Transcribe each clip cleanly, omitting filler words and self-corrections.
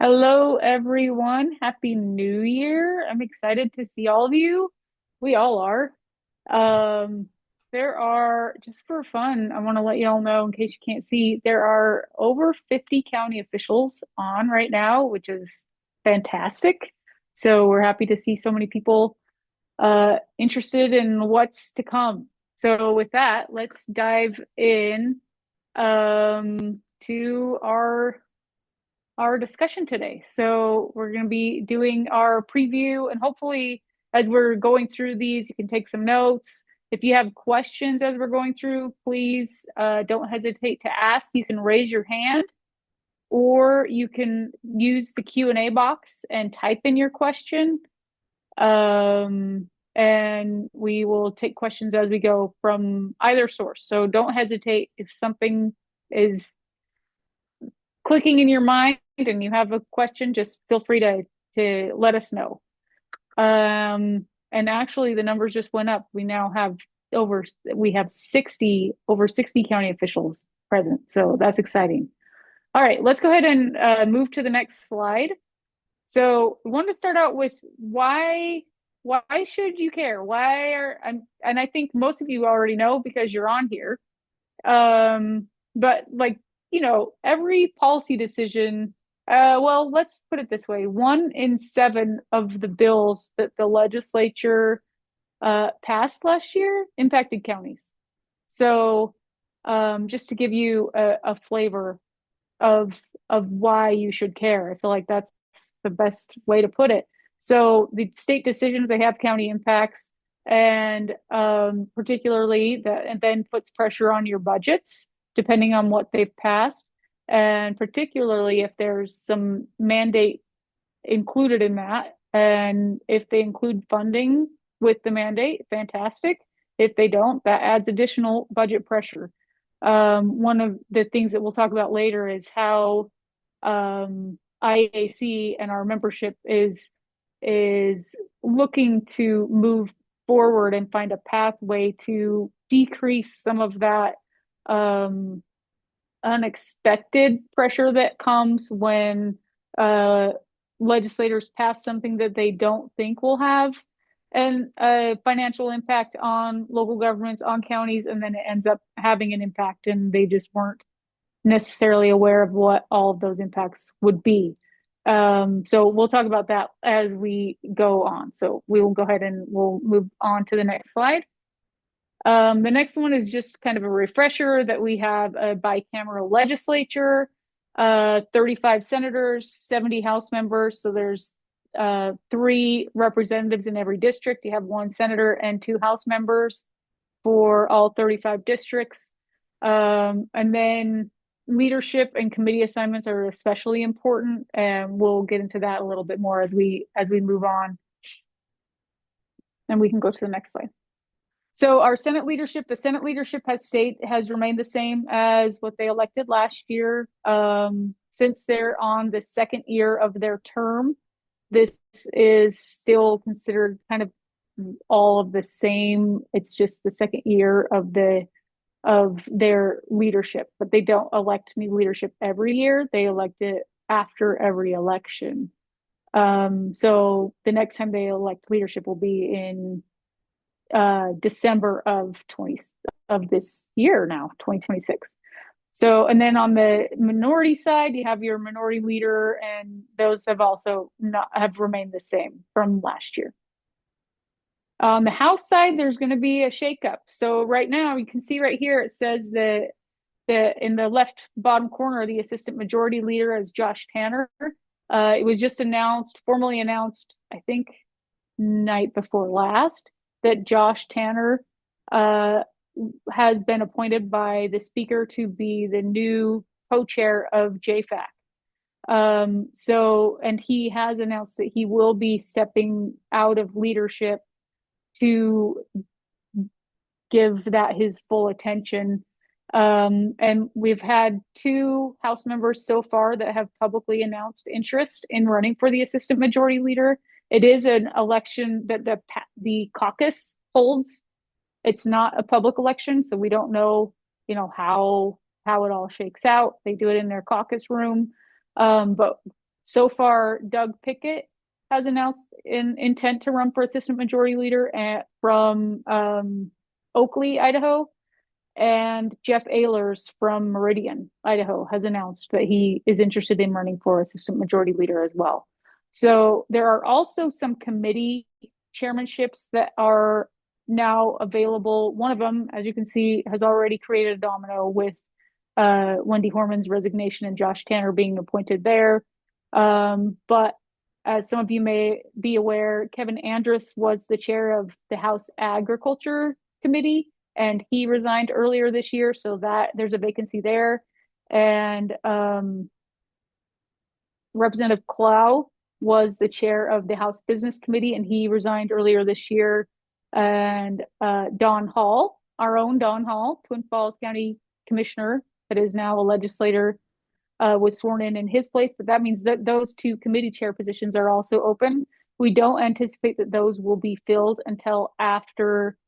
Hello, everyone. Happy New Year. I'm excited to see all of you. We all are. Um, there are, just for fun, I want to let you all know in case you can't see, there are over 50 county officials on right now, which is fantastic. So we're happy to see so many people interested in what's to come. So with that, let's dive in to our discussion today. So we're going to be doing our preview, and hopefully, as we're going through these, you can take some notes. If you have questions as we're going through, please don't hesitate to ask. You can raise your hand, or you can use the Q&A box and type in your question. And we will take questions as we go from either source. So don't hesitate if something is clicking in your mind and you have a question, just feel free to let us know. And actually the numbers just went up. We now have we have 60 over 60 county officials present. So that's exciting. All right, let's go ahead and move to the next slide. So we want to start out with why should you care? And I think most of you already know because you're on here. But like, every policy decision, well, let's put it this way. 1 in 7 of the bills that the legislature passed last year impacted counties. So just to give you a flavor of why you should care, I feel like that's the best way to put it. So the state decisions, they have county impacts, and particularly that, and then puts pressure on your budgets depending on what they've passed, and particularly if there's some mandate included in that, and if they include funding with the mandate, fantastic. If they don't, that adds additional budget pressure. One of the things that we'll talk about later is how IAC and our membership is looking to move forward and find a pathway to decrease some of that unexpected pressure that comes when legislators pass something that they don't think will have and a financial impact on local governments, on counties, and then it ends up having an impact, and they just weren't necessarily aware of what all of those impacts would be. So we'll talk about that as we go on. So we will go ahead and we'll move on to the next slide. The next one is just kind of a refresher that we have a bicameral legislature, 35 senators, 70 House members. So there's 3 representatives in every district. You have 1 senator and 2 House members for all 35 districts. And then leadership and committee assignments are especially important, and we'll get into that a little bit more as we move on. And we can go to the next slide. So our Senate leadership, the Senate leadership has remained the same as what they elected last year. Since they're on the second year of their term, this is still considered kind of all of the same. It's just the second year of their leadership, but they don't elect new leadership every year. They elect it after every election. So the next time they elect leadership will be in December of this year now, 2026. So, and then on the minority side, you have your minority leader, and those have also have remained the same from last year. On the House side, there's going to be a shakeup. So right now, you can see right here, it says that in the left bottom corner, the assistant majority leader is Josh Tanner. It was just formally announced, I think, night before last, that Josh Tanner has been appointed by the speaker to be the new co-chair of JFAC. And he has announced that he will be stepping out of leadership to give that his full attention. And we've had 2 House members so far that have publicly announced interest in running for the assistant majority leader. It is an election that the caucus holds. It's not a public election, so we don't know, how it all shakes out. They do it in their caucus room. But So far, Doug Pickett has announced an intent to run for assistant majority leader from Oakley, Idaho. And Jeff Ehlers from Meridian, Idaho, has announced that he is interested in running for assistant majority leader as well. So there are also some committee chairmanships that are now available. One of them, as you can see, has already created a domino with Wendy Horman's resignation and Josh Tanner being appointed there. But as some of you may be aware, Kevin Andrus was the chair of the House Agriculture Committee, and he resigned earlier this year, so that there's a vacancy there. And Representative Clow was the chair of the House Business Committee, and he resigned earlier this year. And Don Hall, our own Don Hall, Twin Falls County Commissioner, that is now a legislator, was sworn in his place. But that means that those two committee chair positions are also open. We don't anticipate that those will be filled until after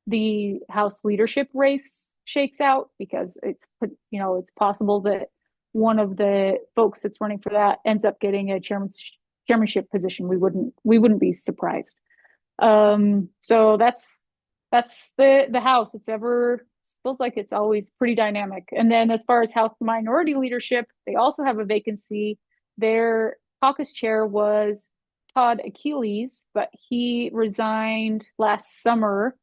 the House leadership race shakes out, because it's possible that one of the folks that's running for that ends up getting a chairmanship position. We wouldn't be surprised. So that's the House. Feels like it's always pretty dynamic. And then as far as House minority leadership, they also have a vacancy. Their caucus chair was Todd Achilles, but he resigned last summer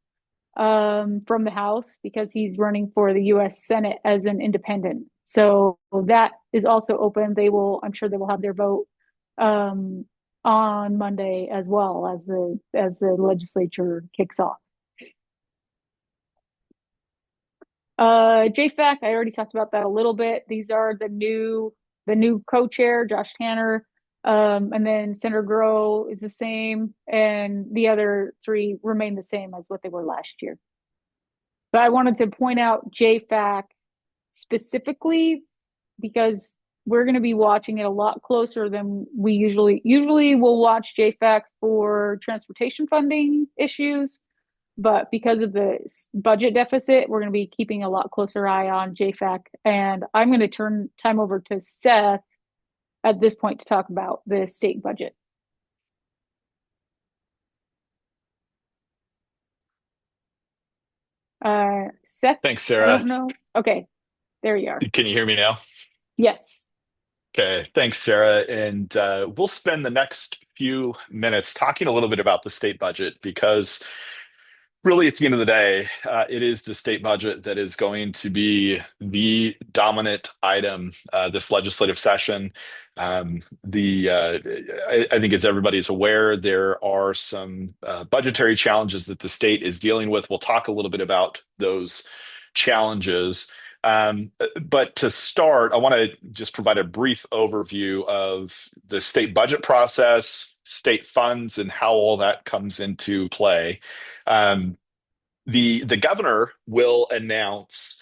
from the House because he's running for the U.S. Senate as an independent. So that is also open. I'm sure they will have their vote on Monday as well as the legislature kicks off. JFAC, I already talked about that a little bit. These are the new co-chair, Josh Tanner, and then Senator Groh is the same, and the other three remain the same as what they were last year. But I wanted to point out JFAC specifically because we're going to be watching it a lot closer than we usually we'll watch JFAC for transportation funding issues. But because of the budget deficit, we're going to be keeping a lot closer eye on JFAC. And I'm going to turn time over to Seth at this point to talk about the state budget. Seth? Thanks, I Sarah. don't know. Okay, there you are. Can you hear me now? Yes. Okay, thanks, Sarah. And we'll spend the next few minutes talking a little bit about the state budget because really, at the end of the day, it is the state budget that is going to be the dominant item this legislative session. I think, as everybody's aware, there are some budgetary challenges that the state is dealing with. We'll talk a little bit about those challenges. But to start, I want to just provide a brief overview of the state budget process, state funds, and how all that comes into play. The governor will announce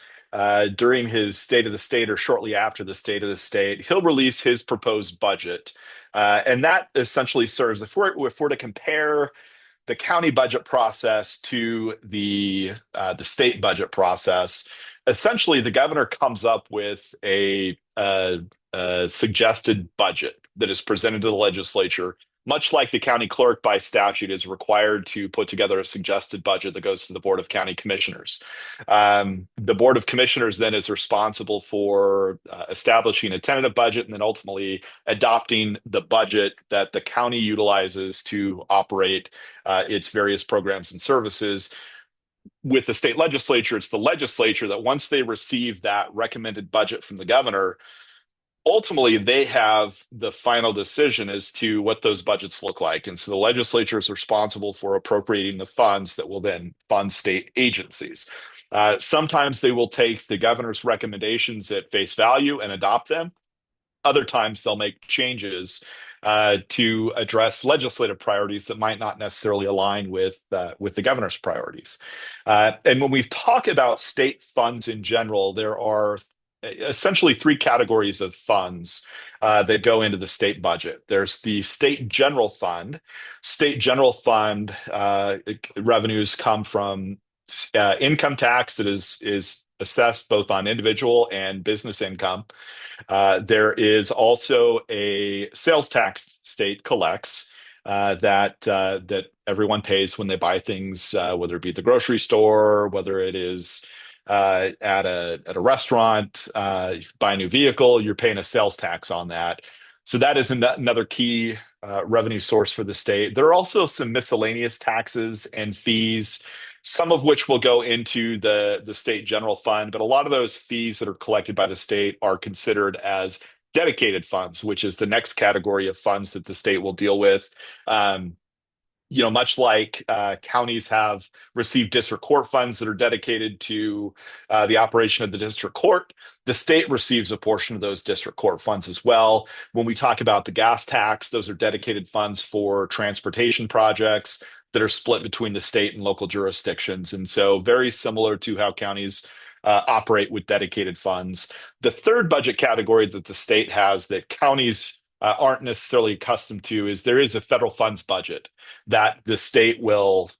during his State of the State or shortly after the State of the State, he'll release his proposed budget. And that essentially serves, if we're to compare the county budget process to the state budget process, essentially the governor comes up with a suggested budget that is presented to the legislature, much like the county clerk by statute is required to put together a suggested budget that goes to the Board of County Commissioners. The Board of Commissioners then is responsible for establishing a tentative budget and then ultimately adopting the budget that the county utilizes to operate its various programs and services. With the state legislature, it's the legislature that once they receive that recommended budget from the governor, ultimately they have the final decision as to what those budgets look like. And so the legislature is responsible for appropriating the funds that will then fund state agencies. Sometimes they will take the governor's recommendations at face value and adopt them. Other times they'll make changes to address legislative priorities that might not necessarily align with the governor's priorities. And when we talk about state funds in general, there are essentially three categories of funds that go into the state budget. There's the state general fund. State general fund revenues come from income tax that is assessed both on individual and business income. There is also a sales tax state collects that everyone pays when they buy things, whether it be at the grocery store, whether it is at a restaurant, if you buy a new vehicle, you're paying a sales tax on that. So that is another key revenue source for the state. There are also some miscellaneous taxes and fees, some of which will go into the state general fund, but a lot of those fees that are collected by the state are considered as dedicated funds, which is the next category of funds that the state will deal with. Um, much like counties have received district court funds that are dedicated to the operation of the district court, the state receives a portion of those district court funds as well. When we talk about the gas tax, those are dedicated funds for transportation projects that are split between the state and local jurisdictions. And so, very similar to how counties operate with dedicated funds. The third budget category that the state has that counties aren't necessarily accustomed to is there is a federal funds budget that the state works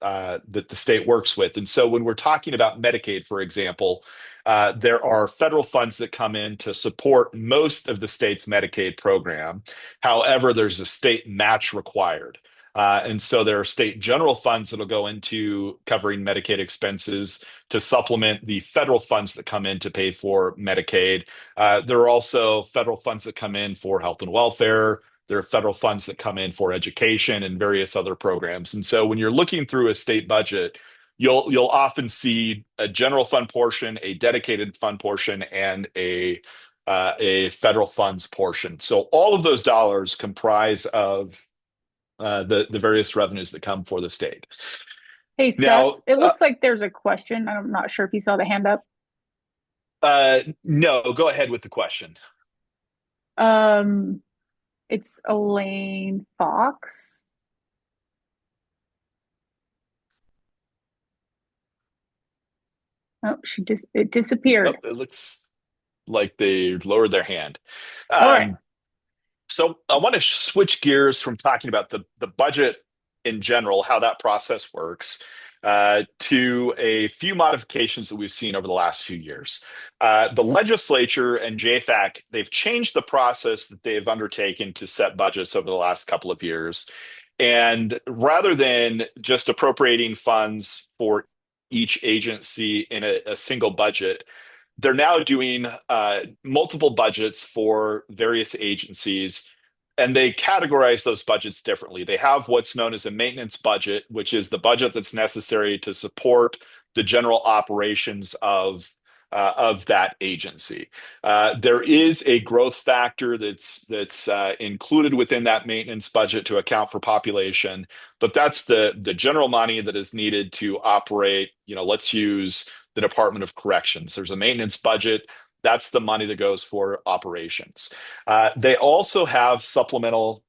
with. And so when we're talking about Medicaid, for example, there are federal funds that come in to support most of the state's Medicaid program. However, there's a state match required. And so there are state general funds that'll go into covering Medicaid expenses to supplement the federal funds that come in to pay for Medicaid. There are also federal funds that come in for health and welfare. There are federal funds that come in for education and various other programs. And so when you're looking through a state budget, you'll often see a general fund portion, a dedicated fund portion, and a federal funds portion. So all of those dollars comprise of the various revenues that come for the state. Hey, Seth, Now, it looks like there's a question. I'm not sure if you saw the hand up. no, go ahead with the question. Um, it's Elaine Fox. Oh, it Oh, disappeared. it looks like they lowered their hand. All right. Um, So I want to switch gears from talking about the budget in general, how that process works, to a few modifications that we've seen over the last few years. The legislature and JFAC, they've changed the process that they've undertaken to set budgets over the last couple of years. And rather than just appropriating funds for each agency in a single budget, they're now doing multiple budgets for various agencies, and they categorize those budgets differently. They have what's known as a maintenance budget, which is the budget that's necessary to support the general operations of that agency. There is a growth factor that's included within that maintenance budget to account for population, but that's the general money that is needed to operate. Let's use the Department of Corrections. There's a maintenance budget. That's the money that goes for operations. They also have supplemental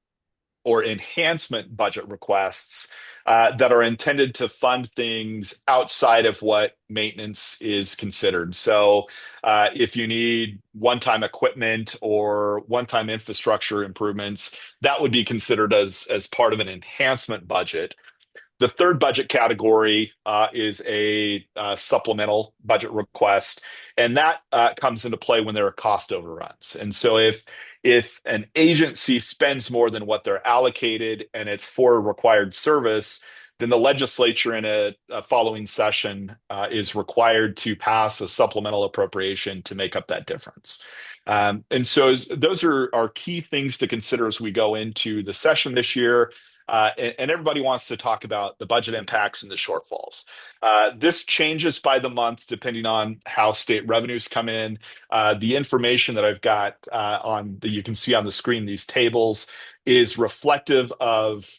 or enhancement budget requests that are intended to fund things outside of what maintenance is considered. So, if you need one-time equipment or one-time infrastructure improvements, that would be considered as part of an enhancement budget. The third budget category is a supplemental budget request, and that comes into play when there are cost overruns. And so, if an agency spends more than what they're allocated and it's for a required service, then the legislature in a following session is required to pass a supplemental appropriation to make up that difference. And so, those are key things to consider as we go into the session this year. And everybody wants to talk about the budget impacts and the shortfalls. This changes by the month depending on how state revenues come in. The information that I've got that you can see on the screen, these tables, is reflective of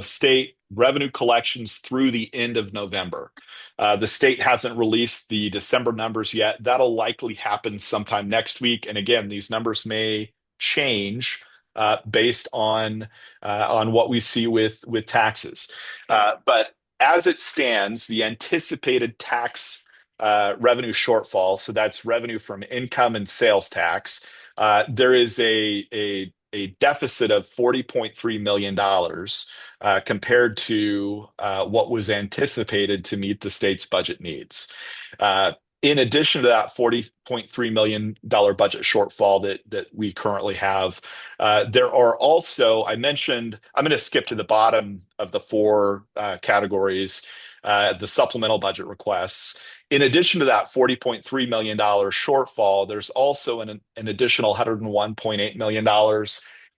state revenue collections through the end of November. The state hasn't released the December numbers yet. That'll likely happen sometime next week. And again, these numbers may change based on what we see with taxes. But as it stands, the anticipated tax revenue shortfall, so that's revenue from income and sales tax, there is a a deficit of $40.3 million compared to what was anticipated to meet the state's budget needs. In addition to that $40.3 million budget shortfall that we currently have, there are also, I mentioned, I'm going to skip to the bottom of the four categories, the supplemental budget requests. In addition to that $40.3 million shortfall, there's also an additional $101.8 million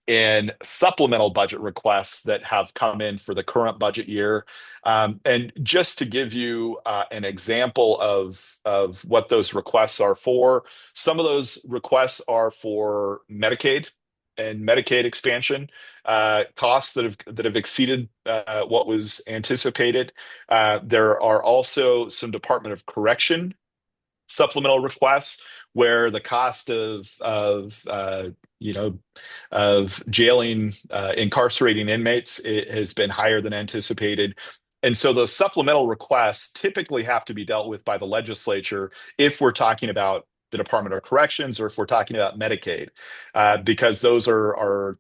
in supplemental budget requests that have come in for the current budget year. And just to give you an example of what those requests are for, some of those requests are for Medicaid and Medicaid expansion costs that have exceeded what was anticipated. There are also some Department of Correction supplemental requests where the cost of jailing incarcerating inmates, it has been higher than anticipated. And so those supplemental requests typically have to be dealt with by the legislature if we're talking about the Department of Corrections or if we're talking about Medicaid, because those are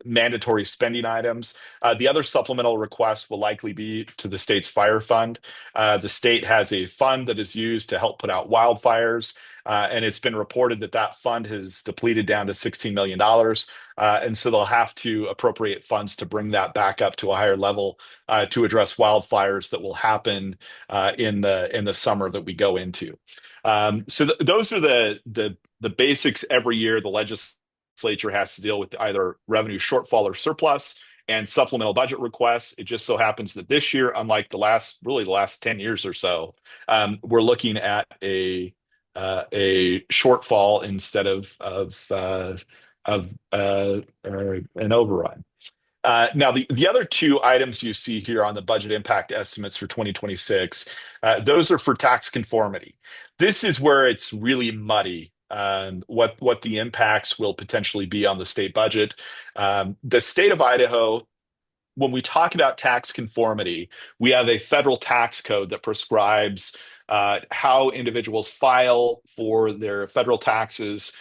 mandatory spending items. The other supplemental request will likely be to the state's fire fund. The state has a fund that is used to help put out wildfires, and it's been reported that that fund has depleted down to $16 million. And so they'll have to appropriate funds to bring that back up to a higher level to address wildfires that will happen in the summer that we go into. Those are the basics every year. The legislature has to deal with either revenue shortfall or surplus and supplemental budget requests. It just so happens that this year, unlike the last 10 years or so, we're looking at a shortfall instead of an overrun. Now, the other two items you see here on the budget impact estimates for 2026, those are for tax conformity. This is where it's really muddy, what the impacts will potentially be on the state budget. The state of Idaho, when we talk about tax conformity, we have a federal tax code that prescribes how individuals file for their federal taxes,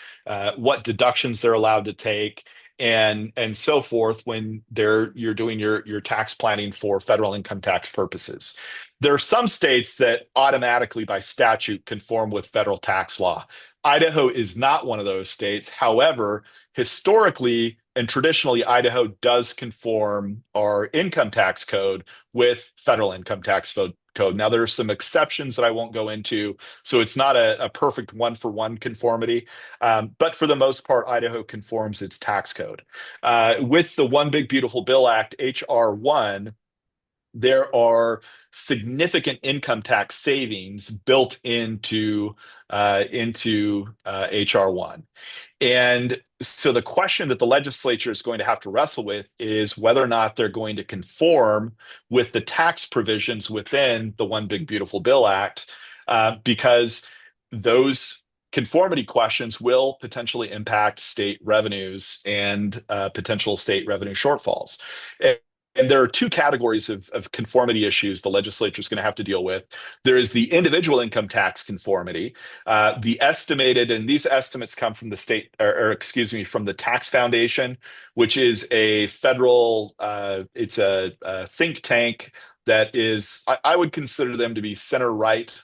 what deductions they're allowed to take, and so forth when you're doing your tax planning for federal income tax purposes. There are some states that automatically, by statute, conform with federal tax law. Idaho is not one of those states. However, historically and traditionally, Idaho does conform our income tax code with federal income tax code. Now, there are some exceptions that I won't go into, so it's not a perfect one-for-one conformity. But for the most part, Idaho conforms its tax code. With the One Big Beautiful Bill Act, H.R. 1, there are significant income tax savings built into H.R. 1. And so the question that the legislature is going to have to wrestle with is whether or not they're going to conform with the tax provisions within the One Big Beautiful Bill Act, because those conformity questions will potentially impact state revenues and potential state revenue shortfalls. And there are two categories of conformity issues the legislature is going to have to deal with. There is the individual income tax conformity, the estimated, and these estimates come from the state, or excuse me, from the Tax Foundation, which is a federal, it's a think tank that is, I would consider them to be center right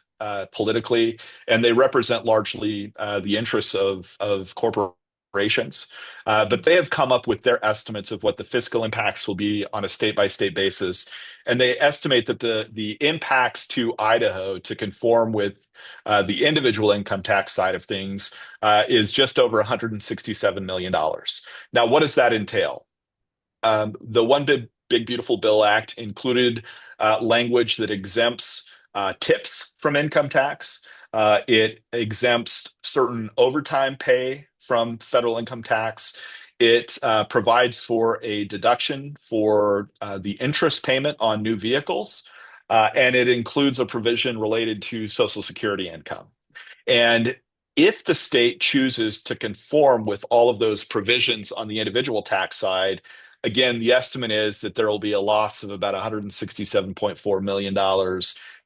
politically, and they represent largely the interests of corporations. But they have come up with their estimates of what the fiscal impacts will be on a state-by-state basis. And they estimate that the impacts to Idaho to conform with the individual income tax side of things is just over $167 million. Now, what does that entail? The One Big Beautiful Bill Act included language that exempts tips from income tax. It exempts certain overtime pay from federal income tax. It provides for a deduction for the interest payment on new vehicles, and it includes a provision related to Social Security income. And if the state chooses to conform with all of those provisions on the individual tax side, again, the estimate is that there will be a loss of about $167.4 million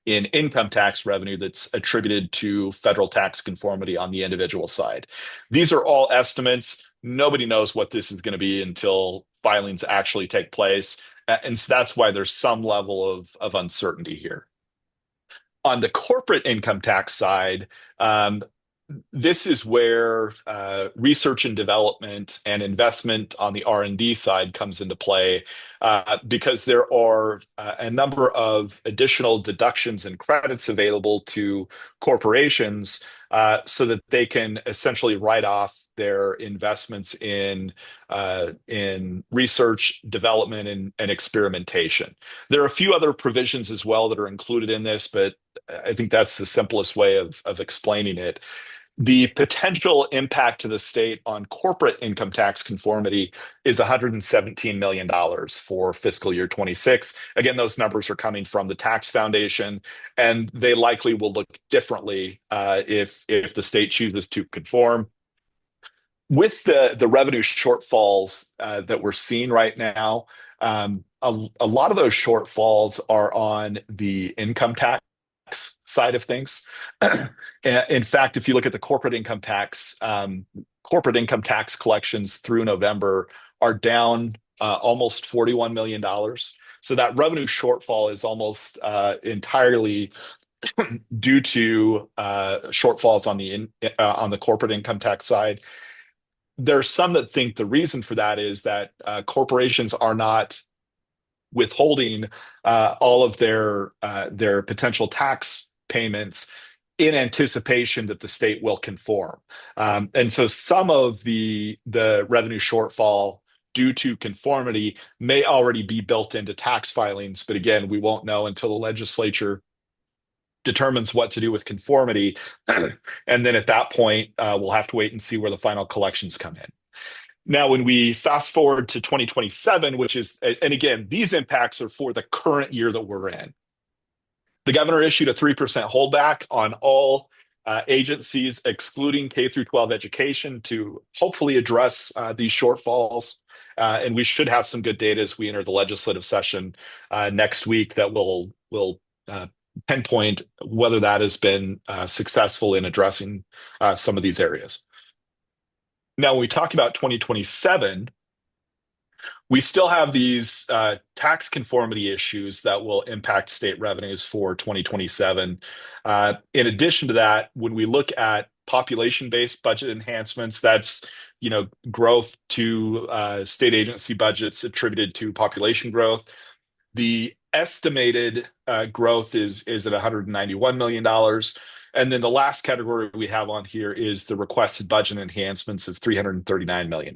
in income tax revenue that's attributed to federal tax conformity on the individual side. These are all estimates. nobody knows what this is going to be until filings actually take place. And so that's why there's some level of uncertainty here. On the corporate income tax side, this is where research and development and investment on the R&D side comes into play, because there are a number of additional deductions and credits available to corporations, so that they can essentially write off their investments in research, development, and experimentation. There are a few other provisions as well that are included in this, but I think that's the simplest way of explaining it. The potential impact to the state on corporate income tax conformity is $117 million for fiscal year 26. Again, those numbers are coming from the Tax Foundation, and they likely will look differently if the state chooses to conform. With the revenue shortfalls that we're seeing right now, a lot of those shortfalls are on the income tax side of things. In fact, if you look at the corporate income tax collections through November are down almost $41 million. So that revenue shortfall is almost entirely due to shortfalls on the corporate income tax side. There are some that think the reason for that is that corporations are not withholding all of their potential tax payments in anticipation that the state will conform. And so some of the revenue shortfall due to conformity may already be built into tax filings, but again, we won't know until the legislature determines what to do with conformity. And then at that point, we'll have to wait and see where the final collections come in. Now, when we fast forward to 2027, which is, and again, these impacts are for the current year that we're in. The governor issued a 3% holdback on all agencies, excluding K through 12 education, to hopefully address these shortfalls. And we should have some good data as we enter the legislative session next week that will pinpoint whether that has been successful in addressing some of these areas. Now, when we talk about 2027, we still have these tax conformity issues that will impact state revenues for 2027. In addition to that, when we look at population-based budget enhancements, that's growth to state agency budgets attributed to population growth. The estimated growth is at $191 million. And then the last category we have on here is the requested budget enhancements of $339 million.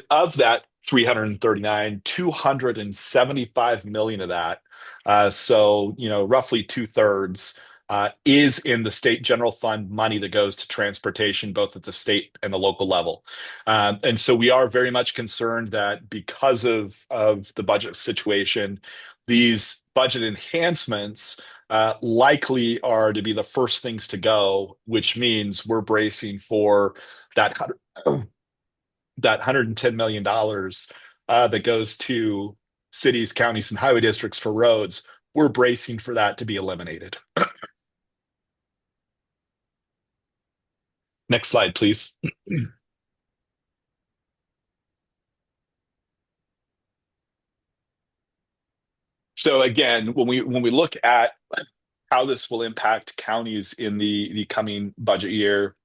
Of that 339, 275 million of that, so roughly 2/3, is in the state general fund money that goes to transportation, both at the state and the local level. And so we are very much concerned that because of the budget situation, these budget enhancements likely are to be the first things to go, which means we're bracing for that $110 million that goes to cities, counties, and highway districts for roads. We're bracing for that to be eliminated. Next slide, please. So again, when we look at how this will impact counties in the coming budget year,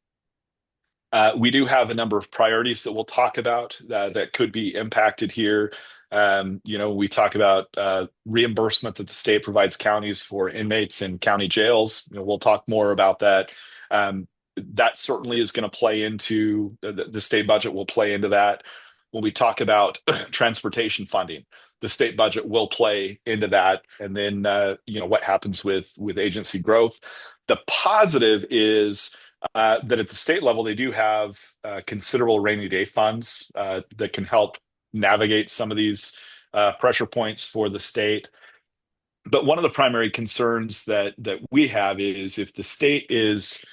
we do have a number of priorities that we'll talk about that could be impacted here. We talk about reimbursement that the state provides counties for inmates in county jails. We'll talk more about that. That certainly is going to play into the state budget will play into that. When we talk about transportation funding, the state budget will play into that. And then, what happens with agency growth. The positive is that at the state level, they do have considerable rainy day funds that can help navigate some of these pressure points for the state. But one of the primary concerns that we have is if the state is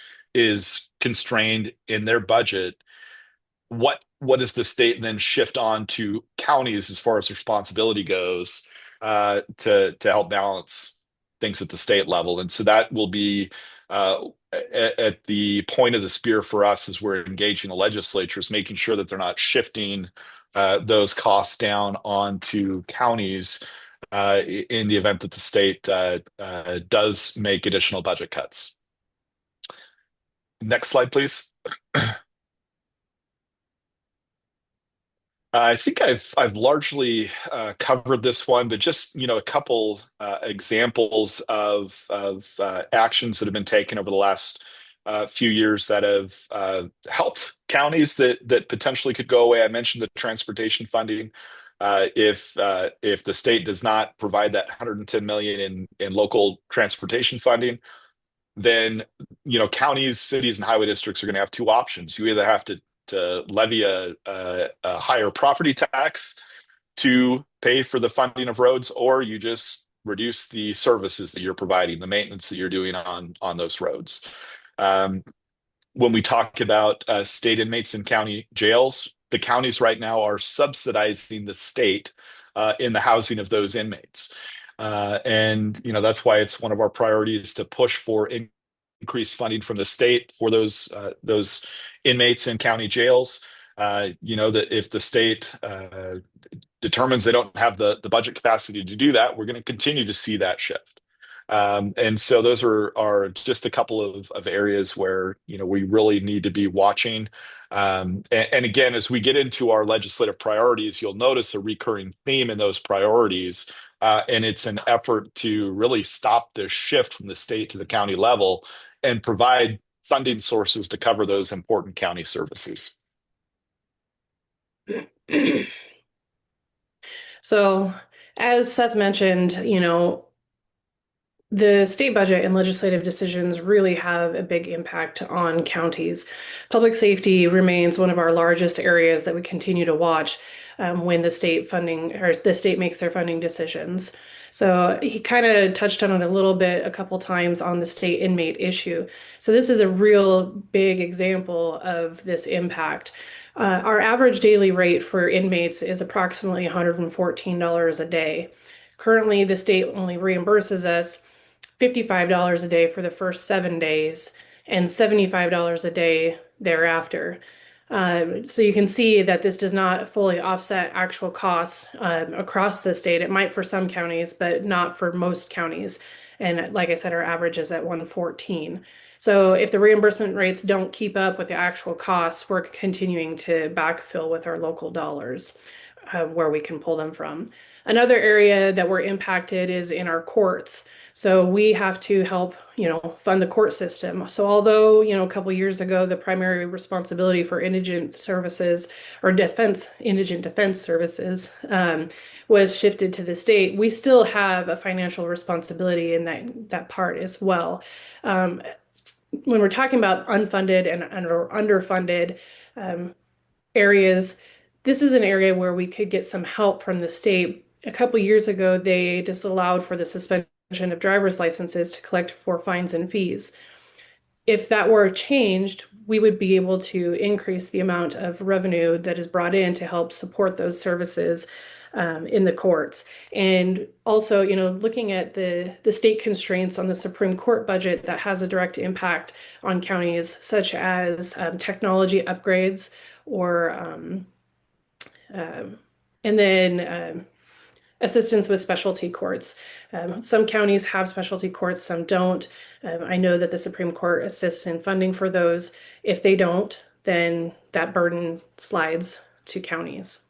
constrained in their budget, what does the state then shift on to counties as far as responsibility goes to help balance things at the state level? And so that will be at the point of the spear for us as we're engaging the legislatures, making sure that they're not shifting those costs down onto counties in the event that the state does make additional budget cuts. Next slide, please. I think I've largely covered this one, but just a couple examples of actions that have been taken over the last few years that have helped counties that potentially could go away. I mentioned the transportation funding. If the state does not provide that 110 million in local transportation funding, then counties, cities, and highway districts are going to have two options. You either have to levy a higher property tax to pay for the funding of roads, or you just reduce the services that you're providing, the maintenance that you're doing on those roads. When we talk about state inmates in county jails, the counties right now are subsidizing the state in the housing of those inmates. And that's why it's one of our priorities to push for increased funding from the state for those inmates in county jails. That if the state determines they don't have the budget capacity to do that, we're going to continue to see that shift. And so those are just a couple of areas where we really need to be watching. And again, as we get into our legislative priorities, you'll notice a recurring theme in those priorities. And it's an effort to really stop this shift from the state to the county level and provide funding sources to cover those important county services. So, as Seth mentioned, the state budget and legislative decisions really have a big impact on counties. Public safety remains one of our largest areas that we continue to watch when the state funding or the state makes their funding decisions. So he kind of touched on it a little bit a couple times on the state inmate issue. So this is a real big example of this impact. Our average daily rate for inmates is approximately $114 a day. Currently, the state only reimburses us $55 a day for the first 7 days and $75 a day thereafter. So you can see that this does not fully offset actual costs across the state. It might for some counties, but not for most counties. And like I said, our average is at 114. So if the reimbursement rates don't keep up with the actual costs, we're continuing to backfill with our local dollars where we can pull them from. Another area that we're impacted is in our courts. So we have to help, fund the court system. So although, a couple years ago, the primary responsibility for indigent services or indigent defense services was shifted to the state, we still have a financial responsibility in that part as well. When we're talking about unfunded and underfunded areas, this is an area where we could get some help from the state. A couple years ago, they disallowed for the suspension of driver's licenses to collect for fines and fees. If that were changed, we would be able to increase the amount of revenue that is brought in to help support those services in the courts. And also, looking at the state constraints on the Supreme Court budget that has a direct impact on counties, such as technology upgrades or and then assistance with specialty courts. Some counties have specialty courts, some don't. I know that the Supreme Court assists in funding for those. If they don't, then that burden slides to counties.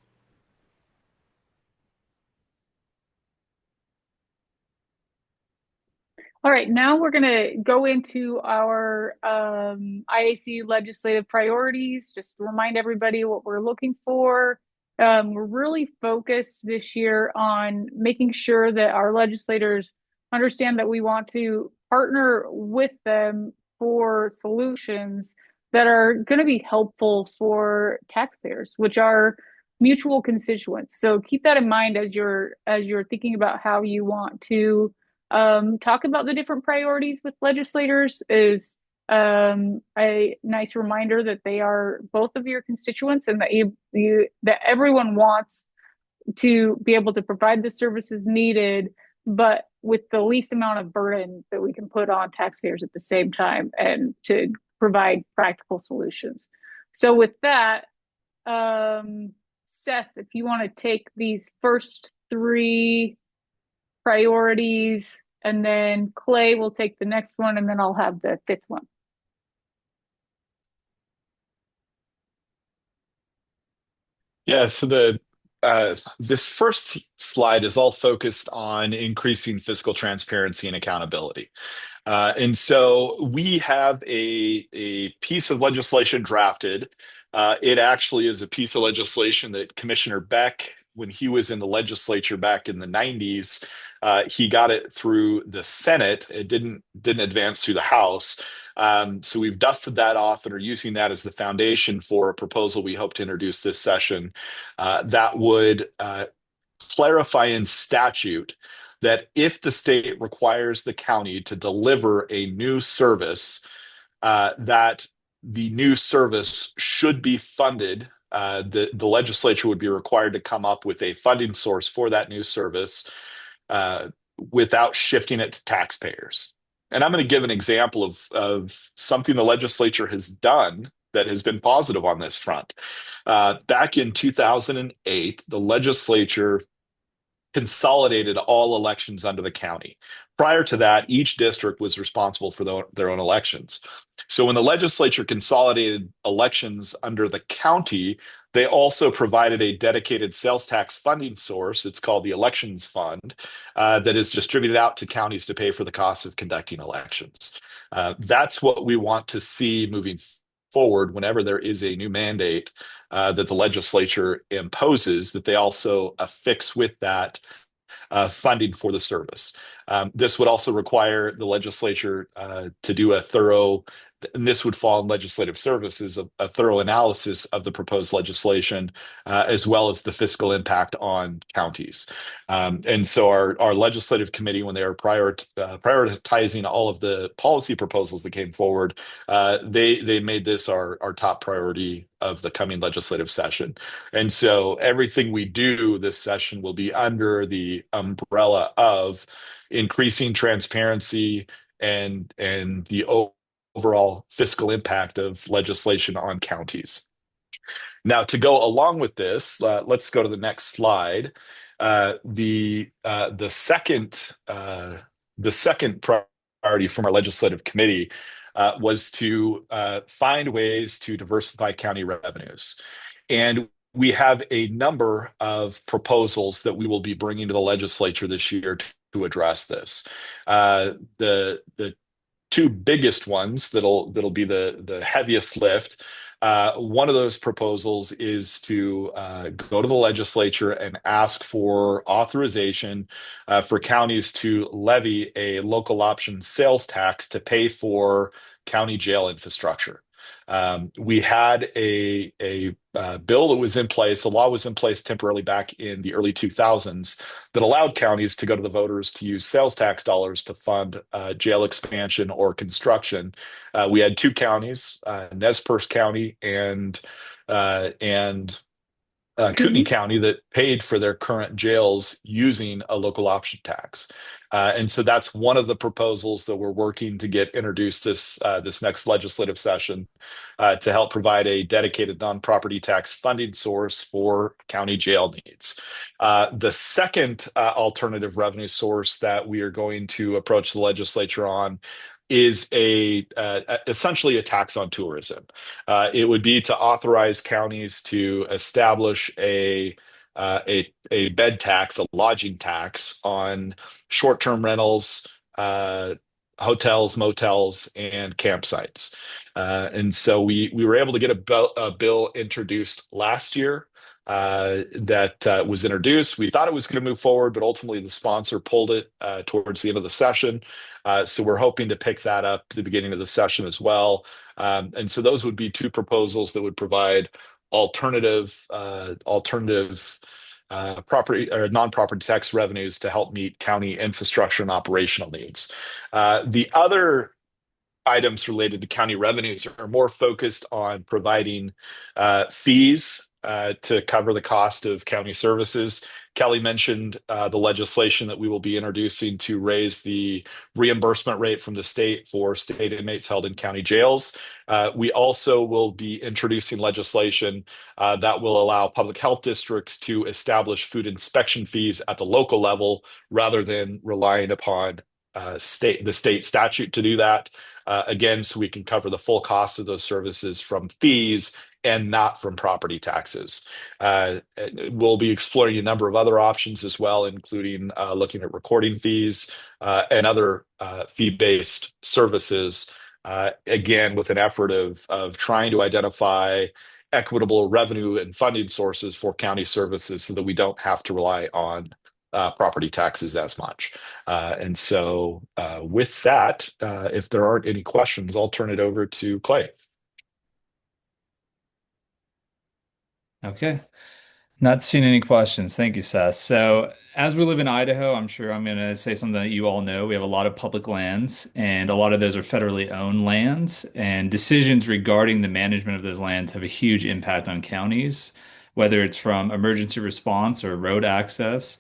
All right, now we're going to go into our IAC legislative priorities. Just to remind everybody what we're looking for. We're really focused this year on making sure that our legislators understand that we want to partner with them for solutions that are going to be helpful for taxpayers, which are mutual constituents. So keep that in mind as you're thinking about how you want to talk about the different priorities with legislators. Is a nice reminder that they are both of your constituents and that that everyone wants to be able to provide the services needed but with the least amount of burden that we can put on taxpayers at the same time and to provide practical solutions. So with that, Seth, if you want to take these first three priorities, and then Clay will take the next one, and then I'll have the fifth one. Yeah, so this first slide is all focused on increasing fiscal transparency and accountability. And so we have a piece of legislation drafted. It actually is a piece of legislation that Commissioner Beck, when he was in the legislature back in the 90s, he got it through the Senate. It didn't advance through the House. So we've dusted that off and are using that as the foundation for a proposal we hope to introduce this session that would clarify in statute that if the state requires the county to deliver a new service, that the new service should be funded. The legislature would be required to come up with a funding source for that new service without shifting it to taxpayers. And I'm going to give an example of something the legislature has done that has been positive on this front. Back in 2008, the legislature consolidated all elections under the county. Prior to that, each district was responsible for their own elections. So when the legislature consolidated elections under the county, they also provided a dedicated sales tax funding source. It's called the Elections Fund, that is distributed out to counties to pay for the costs of conducting elections. That's what we want to see moving forward whenever there is a new mandate that the legislature imposes, that they also affix with that funding for the service. This would also require the legislature to do a thorough, and this would fall in legislative services, a thorough analysis of the proposed legislation, as well as the fiscal impact on counties. And so our legislative committee, when they are prioritizing all of the policy proposals that came forward, they made this our top priority of the coming legislative session. And so everything we do this session will be under the umbrella of increasing transparency and the overall fiscal impact of legislation on counties. Now, to go along with this, let's go to the next slide. The second priority from our legislative committee was to find ways to diversify county revenues. And we have a number of proposals that we will be bringing to the legislature this year to address this. The two biggest ones that'll be the heaviest lift. One of those proposals is to go to the legislature and ask for authorization for counties to levy a local option sales tax to pay for county jail infrastructure. We had a bill that was in place, a law was in place temporarily back in the early 2000s that allowed counties to go to the voters to use sales tax dollars to fund jail expansion or construction. We had two counties, Nez Perce County and Kootenai County, that paid for their current jails using a local option tax. And so that's one of the proposals that we're working to get introduced this next legislative session to help provide a dedicated non-property tax funding source for county jail needs. The second alternative revenue source that we are going to approach the legislature on is essentially a tax on tourism. It would be to authorize counties to establish a bed tax, a lodging tax on short-term rentals, hotels, motels, and campsites. And so we were able to get a bill introduced last year that was introduced. We thought it was going to move forward, but ultimately the sponsor pulled it towards the end of the session. So we're hoping to pick that up at the beginning of the session as well. And so those would be two proposals that would provide alternative property or non-property tax revenues to help meet county infrastructure and operational needs. The other items related to county revenues are more focused on providing fees to cover the cost of county services. Kelly mentioned the legislation that we will be introducing to raise the reimbursement rate from the state for state inmates held in county jails. We also will be introducing legislation that will allow public health districts to establish food inspection fees at the local level rather than relying upon the state statute to do that. Again, so we can cover the full cost of those services from fees and not from property taxes. We'll be exploring a number of other options as well, including looking at recording fees and other fee-based services. Again, with an effort of trying to identify equitable revenue and funding sources for county services so that we don't have to rely on property taxes as much. And so with that, if there aren't any questions, I'll turn it over to Clay. Okay. Not seeing any questions. Thank you, Seth. So, as we live in Idaho, I'm sure I'm going to say something that you all know. We have a lot of public lands, and a lot of those are federally owned lands. And decisions regarding the management of those lands have a huge impact on counties, whether it's from emergency response or road access.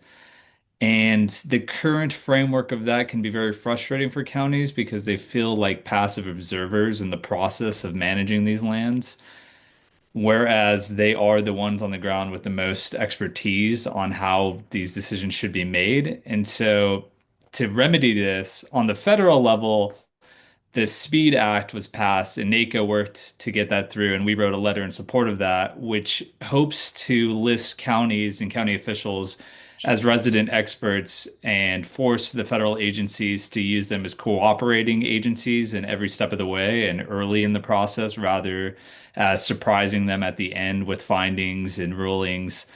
And the current framework of that can be very frustrating for counties because they feel like passive observers in the process of managing these lands. Whereas they are the ones on the ground with the most expertise on how these decisions should be made. And so, to remedy this on the federal level, the SPEED Act was passed, and NACO worked to get that through, and we wrote a letter in support of that, which hopes to list counties and county officials as resident experts and force the federal agencies to use them as cooperating agencies in every step of the way and early in the process, rather as surprising them at the end with findings and rulings.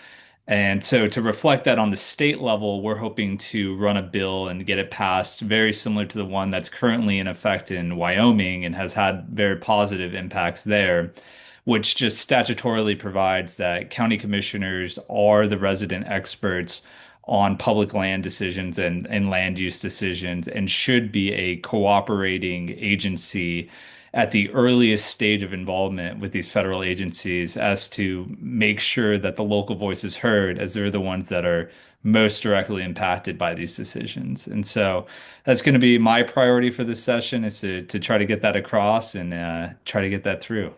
And so, to reflect that on the state level, we're hoping to run a bill and get it passed very similar to the one that's currently in effect in Wyoming and has had very positive impacts there, which just statutorily provides that county commissioners are the resident experts on public land decisions and land use decisions and should be a cooperating agency at the earliest stage of involvement with these federal agencies as to make sure that the local voice is heard, as they're the ones that are most directly impacted by these decisions. And so that's going to be my priority for this session, is to try to get that across and try to get that through.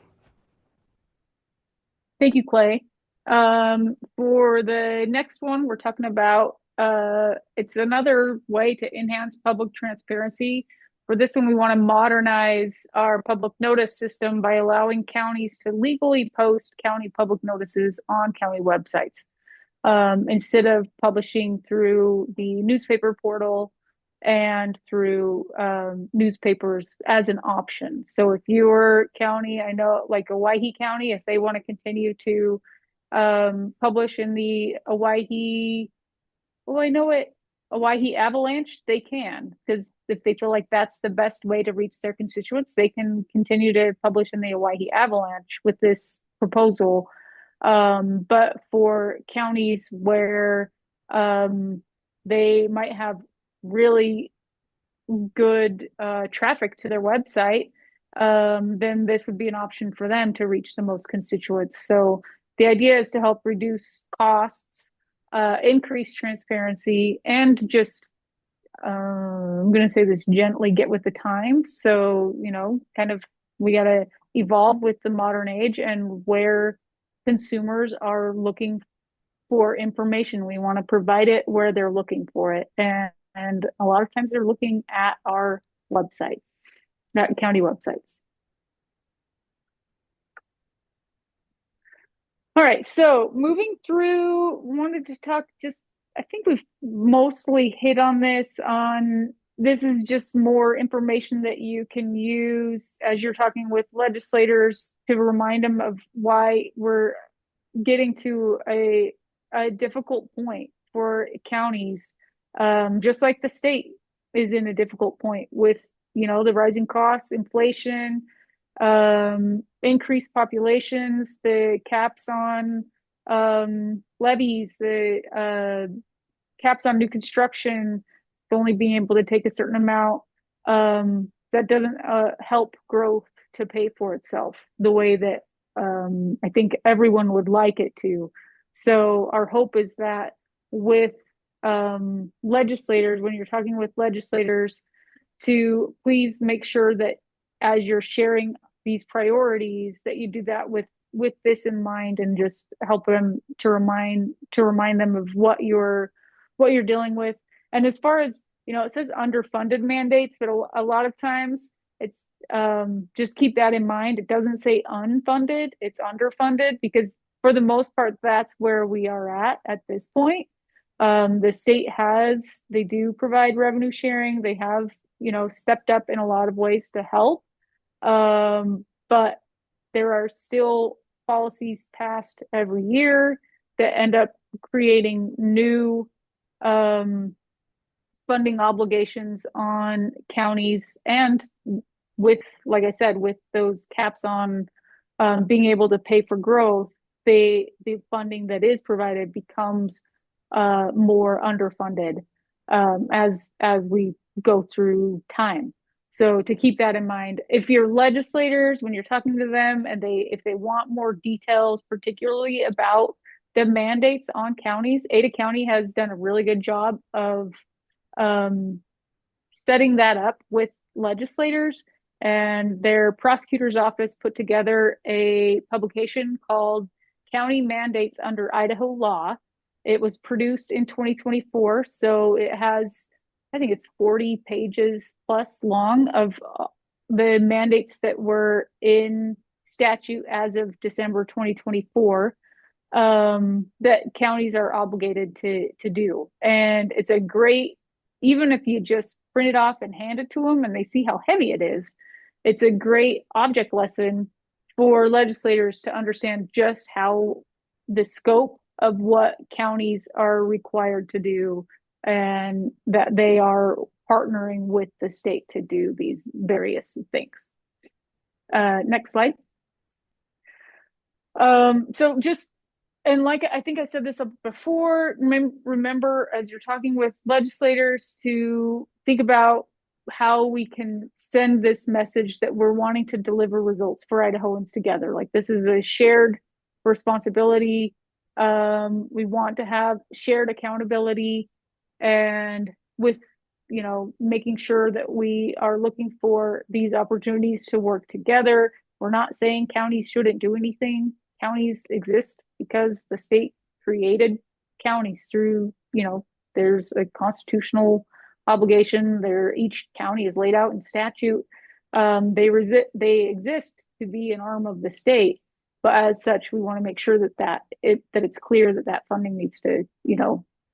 Thank you, Clay. For the next one, we're talking about it's another way to enhance public transparency. For this one, we want to modernize our public notice system by allowing counties to legally post county public notices on county websites instead of publishing through the newspaper portal and through newspapers as an option. So if your county, I know like Owyhee County, if they want to continue to publish in the Owyhee, well, I know it, Owyhee Avalanche, they can, because if they feel like that's the best way to reach their constituents, they can continue to publish in the Owyhee Avalanche with this proposal. But for counties where they might have really good traffic to their website, then this would be an option for them to reach the most constituents. So the idea is to help reduce costs, increase transparency, and just, I'm going to say this gently, get with the times. So, kind of we got to evolve with the modern age and where consumers are looking for information. We want to provide it where they're looking for it. And a lot of times they're looking at our website, not county websites. All right, so moving through, wanted to talk just, I think we've mostly hit on this. This is just more information that you can use as you're talking with legislators to remind them of why we're getting to a difficult point for counties, just like the state is in a difficult point with, the rising costs, inflation, increased populations, the caps on levies, the caps on new construction, only being able to take a certain amount. That doesn't help growth to pay for itself the way that I think everyone would like it to. So our hope is that with legislators, when you're talking with legislators, to please make sure that as you're sharing these priorities, that you do that with this in mind, and just help them to remind them of what you're dealing with. And as far as, it says underfunded mandates, but a lot of times it's just keep that in mind. It doesn't say unfunded, it's underfunded, because for the most part, that's where we are at this point. The state they do provide revenue sharing. They have, stepped up in a lot of ways to help. But there are still policies passed every year that end up creating new funding obligations on counties, and with, like I said, with those caps on being able to pay for growth, the funding that is provided becomes more underfunded as we go through time. So to keep that in mind, if your legislators, when you're talking to them, and if they want more details, particularly about the mandates on counties, Ada County has done a really good job of setting that up with legislators, and their prosecutor's office put together a publication called County Mandates Under Idaho Law. It was produced in 2024, so it has, I think it's 40 pages plus long of the mandates that were in statute as of December 2024, that counties are obligated to do. And it's a great, even if you just print it off and hand it to them and they see how heavy it is, it's a great object lesson for legislators to understand just how the scope of what counties are required to do, and that they are partnering with the state to do these various things. Next slide. So just, and like I think I said this before, remember as you're talking with legislators to think about how we can send this message that we're wanting to deliver results for Idahoans together. Like, this is a shared responsibility. We want to have shared accountability, and with, making sure that we are looking for these opportunities to work together. We're not saying counties shouldn't do anything. Counties exist because the state created counties through, there's a constitutional obligation there. Each county is laid out in statute. They exist to be an arm of the state, but as such, we want to make sure that it's clear that funding needs to,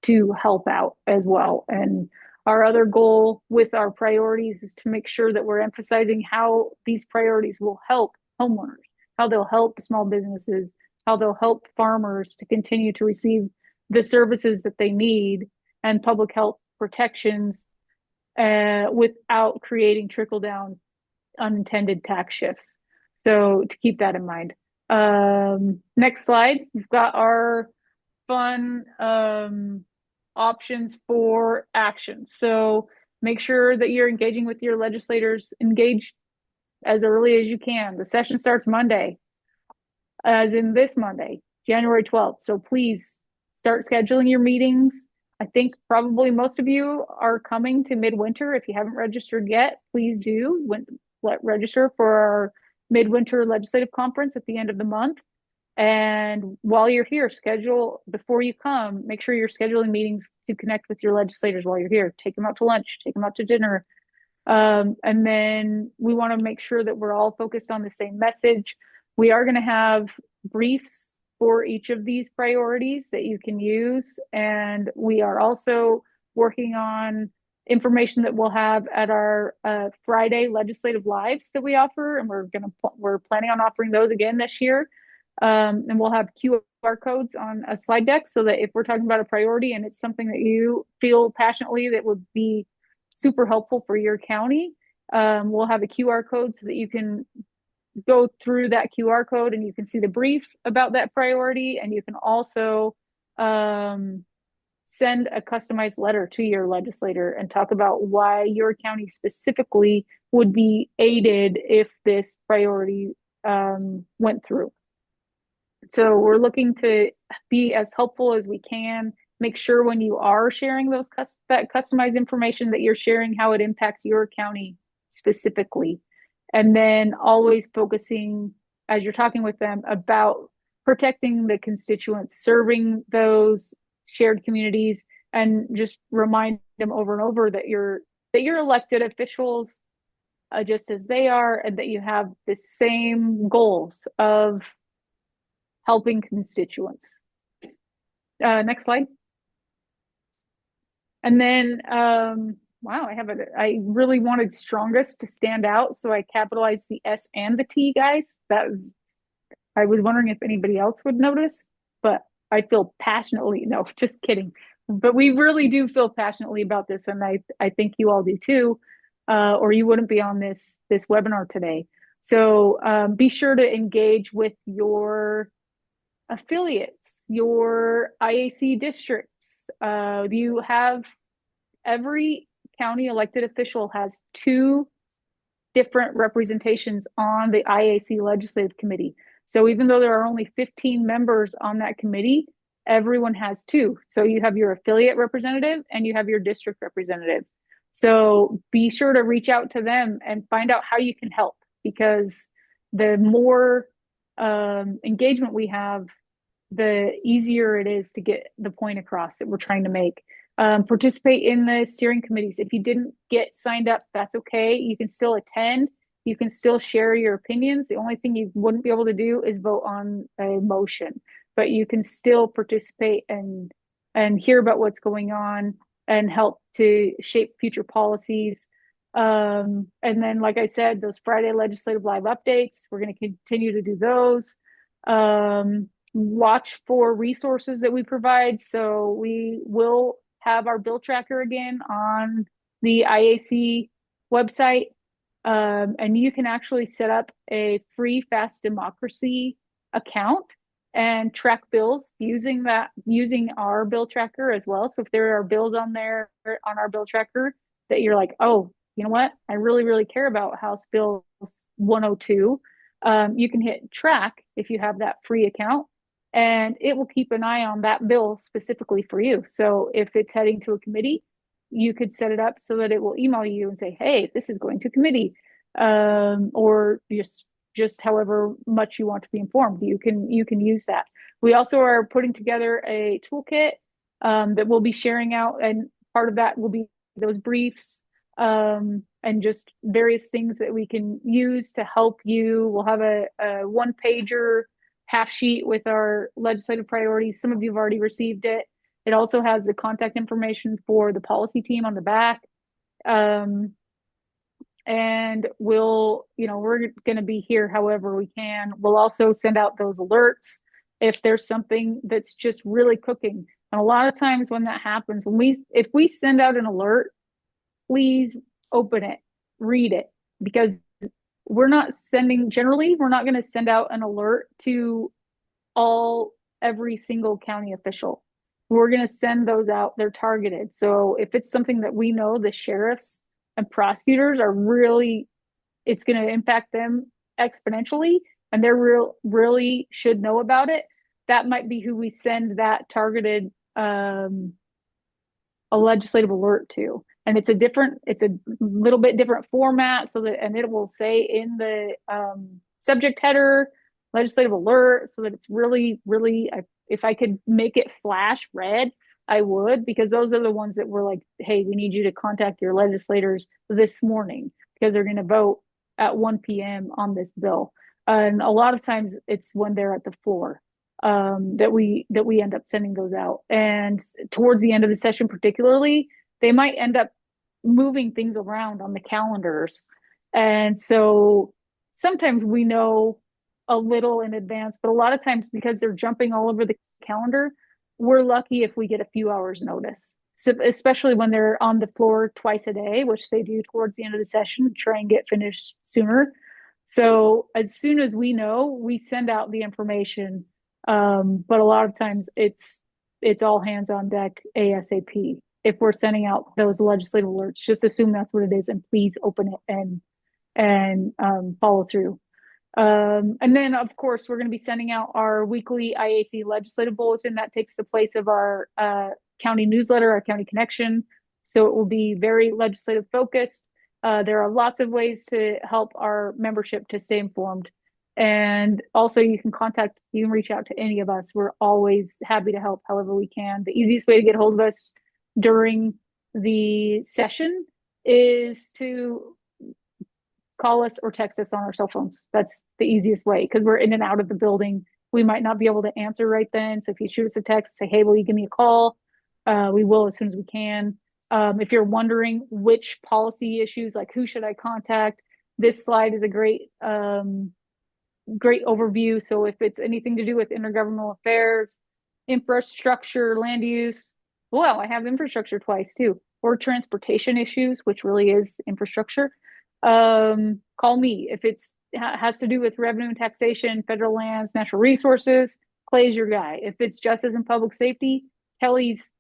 to help out as well. And our other goal with our priorities is to make sure that we're emphasizing how these priorities will help homeowners, how they'll help small businesses, how they'll help farmers to continue to receive the services that they need and public health protections without creating trickle-down unintended tax shifts. So to keep that in mind. Next slide. We've got our fun options for action. So make sure that you're engaging with your legislators. Engage as early as you can. The session starts Monday, as in this Monday, January 12th. So please start scheduling your meetings. I think probably most of you are coming to Midwinter. If you haven't registered yet, please do register for our Midwinter Legislative Conference at the end of the month. And while you're here, before you come, make sure you're scheduling meetings to connect with your legislators while you're here. Take them out to lunch, take them out to dinner. And then we want to make sure that we're all focused on the same message. We are going to have briefs for each of these priorities that you can use. And we are also working on information that we'll have at our Friday legislative lives that we offer. And we're planning on offering those again this year. And we'll have QR codes on a slide deck, so that if we're talking about a priority and it's something that you feel passionately that would be super helpful for your county, we'll have a QR code so that you can go through that QR code and you can see the brief about that priority. And you can also send a customized letter to your legislator and talk about why your county specifically would be aided if this priority went through. So we're looking to be as helpful as we can make sure when you are sharing that customized information that you're sharing how it impacts your county specifically. And then always focusing as you're talking with them about protecting the constituents, serving those shared communities, and just remind them over and over that you're elected officials just as they are, and that you have the same goals of helping constituents. Next slide. And then, wow, I really wanted strongest to stand out, so I capitalized the S and the T, guys. I was wondering if anybody else would notice, but I feel passionately, no, just kidding. But we really do feel passionately about this, and I think you all do too, or you wouldn't be on this webinar today. So be sure to engage with your affiliates, your IAC districts. Every county elected official has 2 different representations on the IAC legislative committee. So even though there are only 15 members on that committee, everyone has 2. So you have your affiliate representative and you have your district representative. So be sure to reach out to them and find out how you can help, because the more engagement we have, the easier it is to get the point across that we're trying to make. Participate in the steering committees. If you didn't get signed up, that's okay. You can still attend. You can still share your opinions. The only thing you wouldn't be able to do is vote on a motion, but you can still participate and hear about what's going on and help to shape future policies. And then, like I said, those Friday legislative live updates, we're going to continue to do those. Watch for resources that we provide. So we will have our bill tracker again on the IAC website. And you can actually set up a free Fast Democracy account and track bills using our bill tracker as well. So if there are bills on there on our bill tracker that you're like, oh, you know what, I really, really care about House Bill 102, you can hit track if you have that free account, and it will keep an eye on that bill specifically for you. So if it's heading to a committee, you could set it up so that it will email you and say, hey, this is going to committee, or just however much you want to be informed. You can use that. We also are putting together a toolkit that we'll be sharing out, and part of that will be those briefs and just various things that we can use to help you. We'll have a one-pager half sheet with our legislative priorities. Some of you have already received it. It also has the contact information for the policy team on the back. And we're going to be here however we can. We'll also send out those alerts if there's something that's just really cooking. And a lot of times when that happens, if we send out an alert, please open it, read it, because we're not going to send out an alert to every single county official. We're going to send those out. They're targeted. So if it's something that we know the sheriffs and prosecutors it's going to impact them exponentially, and they really should know about it, that might be who we send that targeted a legislative alert to. And it's a little bit different format, and it will say in the subject header, legislative alert, so that it's really, really, if I could make it flash red, I would, because those are the ones that were like, hey, we need you to contact your legislators this morning because they're going to vote at 1 p.m. on this bill. And a lot of times it's when they're at the floor that we end up sending those out. And towards the end of the session, particularly, they might end up moving things around on the calendars. And so sometimes we know a little in advance, but a lot of times because they're jumping all over the calendar, we're lucky if we get a few hours notice. So especially when they're on the floor twice a day, which they do towards the end of the session, try and get finished sooner. So as soon as we know, we send out the information. But a lot of times it's all hands on deck ASAP. If we're sending out those legislative alerts, just assume that's what it is, and please open it and follow through. And then, of course, we're going to be sending out our weekly IAC legislative bulletin that takes the place of our county newsletter, our county connection. So it will be very legislative focused. There are lots of ways to help our membership to stay informed. And also you can reach out to any of us. We're always happy to help however we can. The easiest way to get hold of us during the session is to call us or text us on our cell phones. That's the easiest way because we're in and out of the building. We might not be able to answer right then. So if you shoot us a text, say, hey, will you give me a call? We will as soon as we can. If you're wondering which policy issues, like who should I contact, this slide is a great overview. So if it's anything to do with intergovernmental affairs, infrastructure, land use, well, I have infrastructure twice too, or transportation issues, which really is infrastructure. Call me. If it's has to do with revenue and taxation, federal lands, natural resources, Clay's your guy. If it's justice and public safety, Kelly's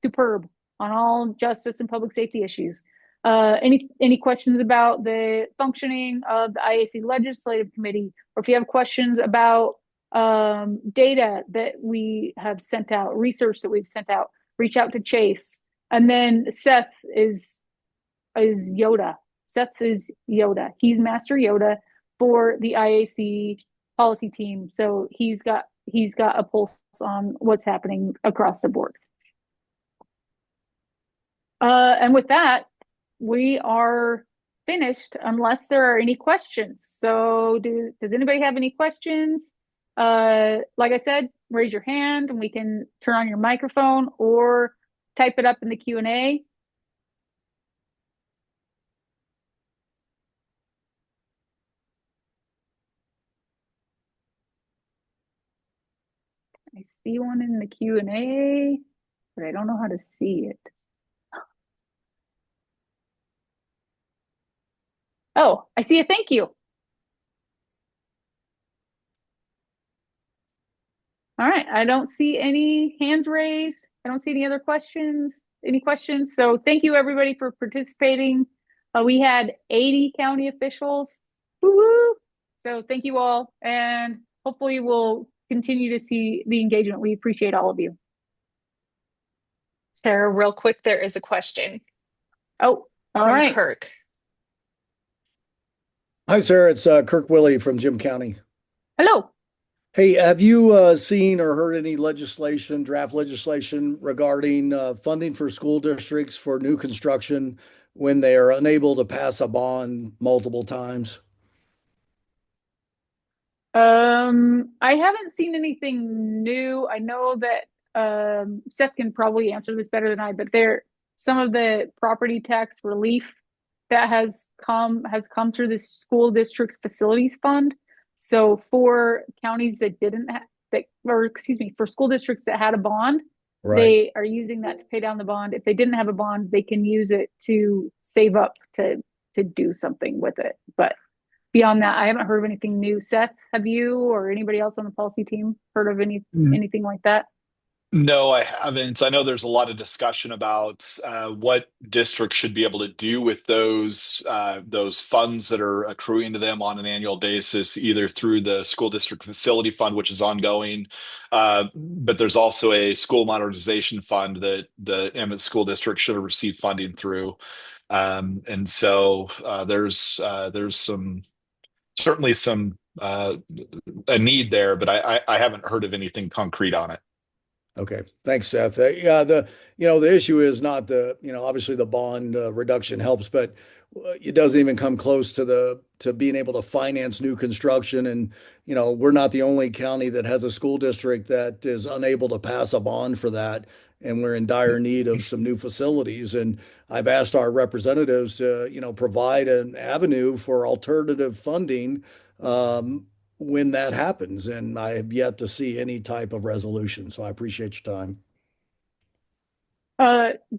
superb on all justice and public safety issues. Any questions about the functioning of the IAC Legislative Committee, or if you have questions about data that we have sent out, research that we've sent out, reach out to Chase. And then Seth is Yoda. Seth is Yoda. He's Master Yoda for the IAC policy team. So he's got a pulse on what's happening across the board. And with that, we are finished unless there are any questions. So does anybody have any questions? Like I said, raise your hand and we can turn on your microphone or type it up in the Q&A. I see one in the Q&A, but I don't know how to see it. Oh, I see a thank you. All right, I don't see any hands raised. I don't see any other questions. Any questions? So thank you everybody for participating. We had 80 county officials. Woo-hoo! So thank you all, and hopefully we'll continue to see the engagement. We appreciate all of you. Sarah, real quick, there is a question. Oh, all from right. Kirk. Hi, Sarah. It's Kirk Willey from Jim County. Hello. Hey, have you seen or heard any draft legislation regarding funding for school districts for new construction when they are unable to pass a bond multiple times? I haven't seen anything new. I know that Seth can probably answer this better than I, but some of the property tax relief that has come through the school district's facilities fund. So for counties that didn't for school districts that had a bond, Right. they are using that to pay down the bond. If they didn't have a bond, they can use it to save up to do something with it. But beyond that, I haven't heard of anything new. Seth, have you or anybody else on the policy team heard of anything like that? No, I haven't. I know there's a lot of discussion about what districts should be able to do with those funds that are accruing to them on an annual basis, either through the school district facility fund, which is ongoing, but there's also a school modernization fund that the Emmett School District should have received funding through, and so there's certainly some a need there, but I haven't heard of anything concrete on it. Okay. Thanks, Seth. Yeah, the issue is not obviously the bond reduction helps, but it doesn't even come close to being able to finance new construction. And, we're not the only county that has a school district that is unable to pass a bond for that. And we're in dire need of some new facilities. And I've asked our representatives to, provide an avenue for alternative funding, when that happens. And I have yet to see any type of resolution. So I appreciate your time.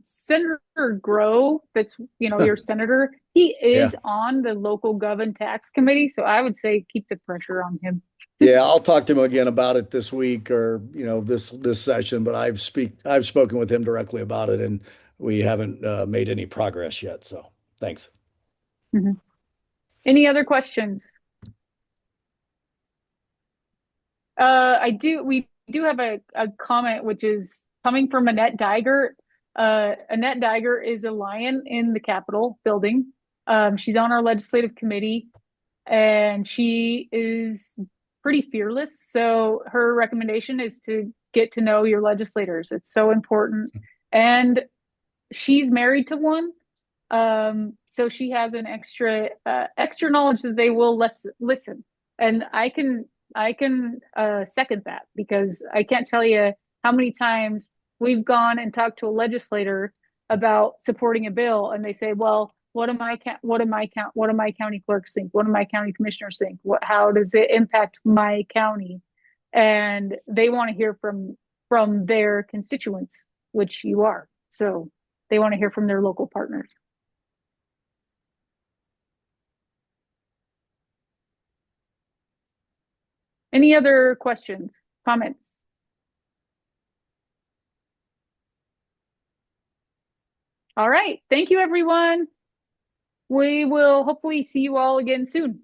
Senator Grow, that's your senator. He is Yeah. on the local gov and tax committee, so I would say keep the pressure on him. Yeah, I'll talk to him again about it this week or this session. But I've spoken with him directly about it, and we haven't made any progress yet. So thanks. Mm-hmm. Any other questions? We do have a comment, which is coming from Annette Diger. Annette Diger is a lion in the Capitol building. She's on our legislative committee, and she is pretty fearless. So her recommendation is to get to know your legislators. It's so important. And she's married to one. So she has an extra knowledge that they will listen. And I can second that, because I can't tell you how many times we've gone and talked to a legislator about supporting a bill, and they say, "Well, what do my county clerks think? What do my county commissioners think? How does it impact my county?" And they want to hear from their constituents, which you are. So they want to hear from their local partners. Any other questions, comments? All right. Thank you, everyone. We will hopefully see you all again soon.